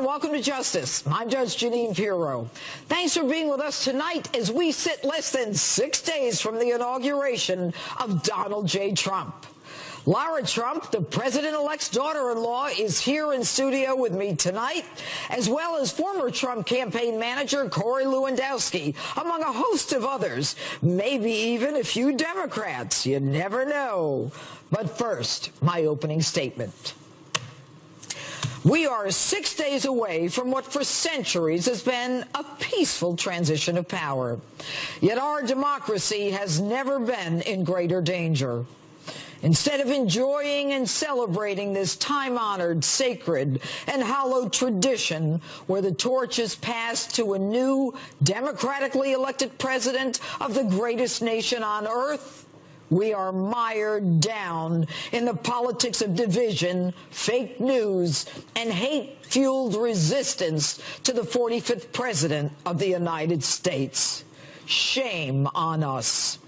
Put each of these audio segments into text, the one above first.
and welcome to Justice. I'm Judge Jeanine Pirro. Thanks for being with us tonight as we sit less than 6 days from the inauguration of Donald J. Trump. Lara Trump, the president-elect's daughter-in-law, is here in studio with me tonight, as well as former Trump campaign manager Corey Lewandowski, among a host of others, maybe even a few Democrats. You never know. But first, my opening statement. We are 6 days away from what for centuries has been a peaceful transition of power. Yet our democracy has never been in greater danger. Instead of enjoying and celebrating this time-honored, sacred, and hallowed tradition where the torch is passed to a new, democratically elected president of the greatest nation on earth, we are mired down in the politics of division, fake news, and hate-fueled resistance to the 45th president of the United States. Shame on us.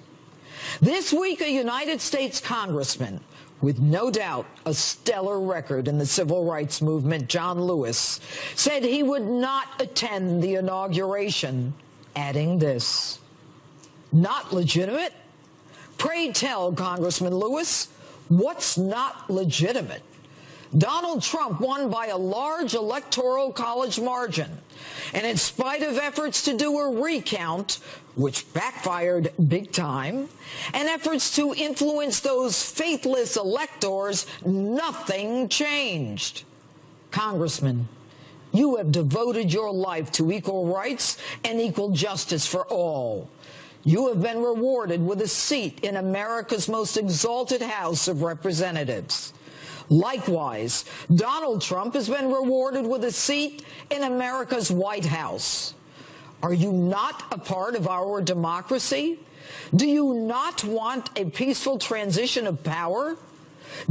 This week, a United States congressman, with no doubt a stellar record in the civil rights movement, John Lewis, said he would not attend the inauguration, adding this: "Not legitimate? Pray tell, Congressman Lewis, what's not legitimate?" Donald Trump won by a large electoral college margin, and in spite of efforts to do a recount, which backfired big time, and efforts to influence those faithless electors, nothing changed. Congressman, you have devoted your life to equal rights and equal justice for all. You have been rewarded with a seat in America's most exalted House of Representatives. Likewise, Donald Trump has been rewarded with a seat in America's White House. Are you not a part of our democracy? Do you not want a peaceful transition of power?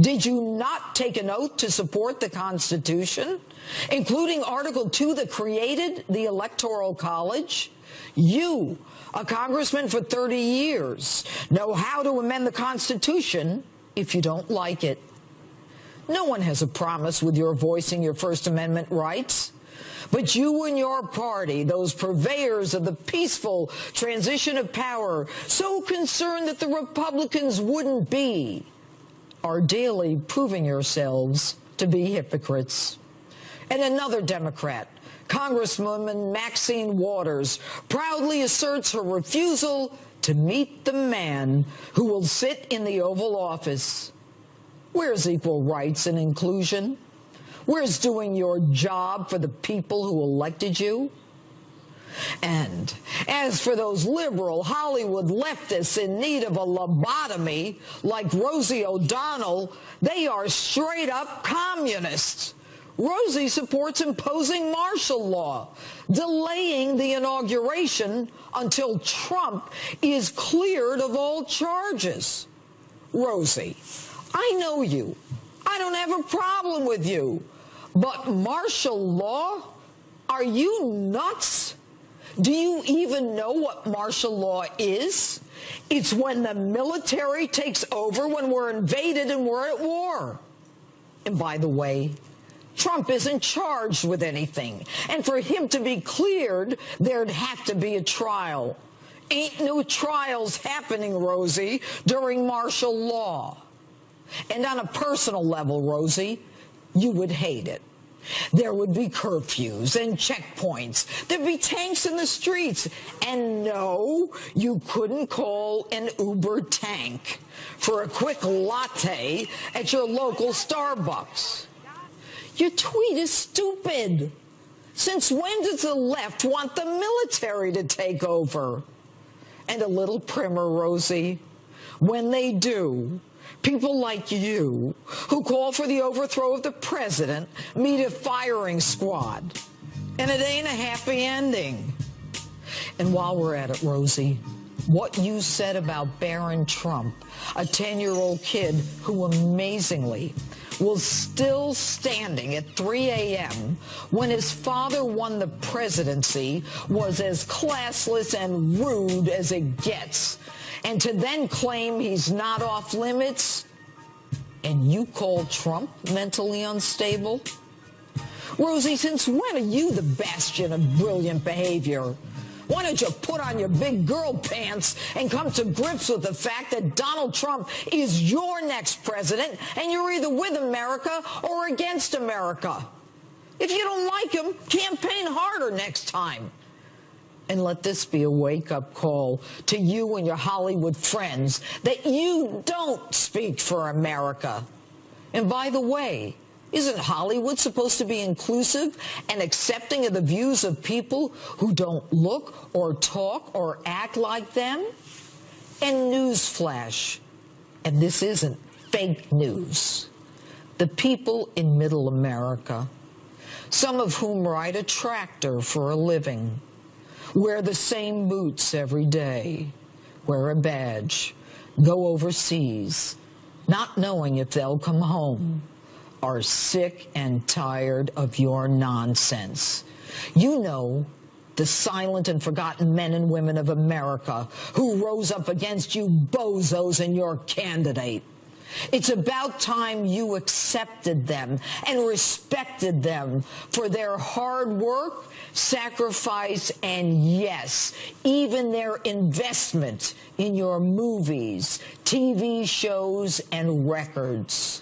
Did you not take an oath to support the Constitution, including Article 2 that created the Electoral College? You, a congressman for 30 years, know how to amend the Constitution if you don't like it. No one has a promise with your voicing your First Amendment rights. But you and your party, those purveyors of the peaceful transition of power, so concerned that the Republicans wouldn't be, are daily proving yourselves to be hypocrites. And another Democrat, Congresswoman Maxine Waters, proudly asserts her refusal to meet the man who will sit in the Oval Office. Where's equal rights and inclusion? Where's doing your job for the people who elected you? And as for those liberal Hollywood leftists in need of a lobotomy, like Rosie O'Donnell, they are straight-up communists. Rosie supports imposing martial law, delaying the inauguration until Trump is cleared of all charges. Rosie, I know you. I don't have a problem with you. But martial law? Are you nuts? Do you even know what martial law is? It's when the military takes over when we're invaded and we're at war. And by the way, Trump isn't charged with anything. And for him to be cleared, there'd have to be a trial. Ain't no trials happening, Rosie, during martial law. And on a personal level, Rosie, you would hate it. There would be curfews and checkpoints. There'd be tanks in the streets. And no, you couldn't call an Uber tank for a quick latte at your local Starbucks. Your tweet is stupid. Since when does the left want the military to take over? And a little primer, Rosie. When they do, people like you, who call for the overthrow of the president, meet a firing squad. And it ain't a happy ending. And while we're at it, Rosie, what you said about Barron Trump, a 10-year-old kid who amazingly was still standing at 3 a.m. when his father won the presidency, was as classless and rude as it gets. And to then claim he's not off limits, and you call Trump mentally unstable? Rosie, since when are you the bastion of brilliant behavior? Why don't you put on your big girl pants and come to grips with the fact that Donald Trump is your next president and you're either with America or against America? If you don't like him, campaign harder next time. And let this be a wake-up call to you and your Hollywood friends that you don't speak for America. And by the way, isn't Hollywood supposed to be inclusive and accepting of the views of people who don't look or talk or act like them? And newsflash, and this isn't fake news, the people in Middle America, some of whom ride a tractor for a living, wear the same boots every day, wear a badge, go overseas, not knowing if they'll come home, are sick and tired of your nonsense. You know, the silent and forgotten men and women of America who rose up against you bozos and your candidate. It's about time you accepted them and respected them for their hard work, sacrifice, and yes, even their investment in your movies, TV shows, and records.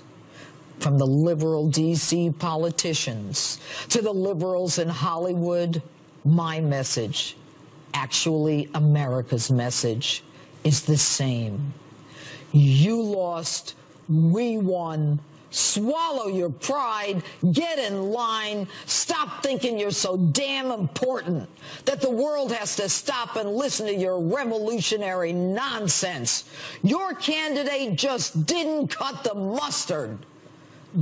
From the liberal D.C. politicians to the liberals in Hollywood, my message, actually America's message, is the same. You lost, we won. Swallow your pride, get in line, stop thinking you're so damn important that the world has to stop and listen to your revolutionary nonsense. Your candidate just didn't cut the mustard.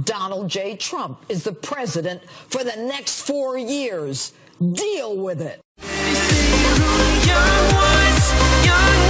Donald J. Trump is the president for the next 4 years. Deal with it. Young ones, young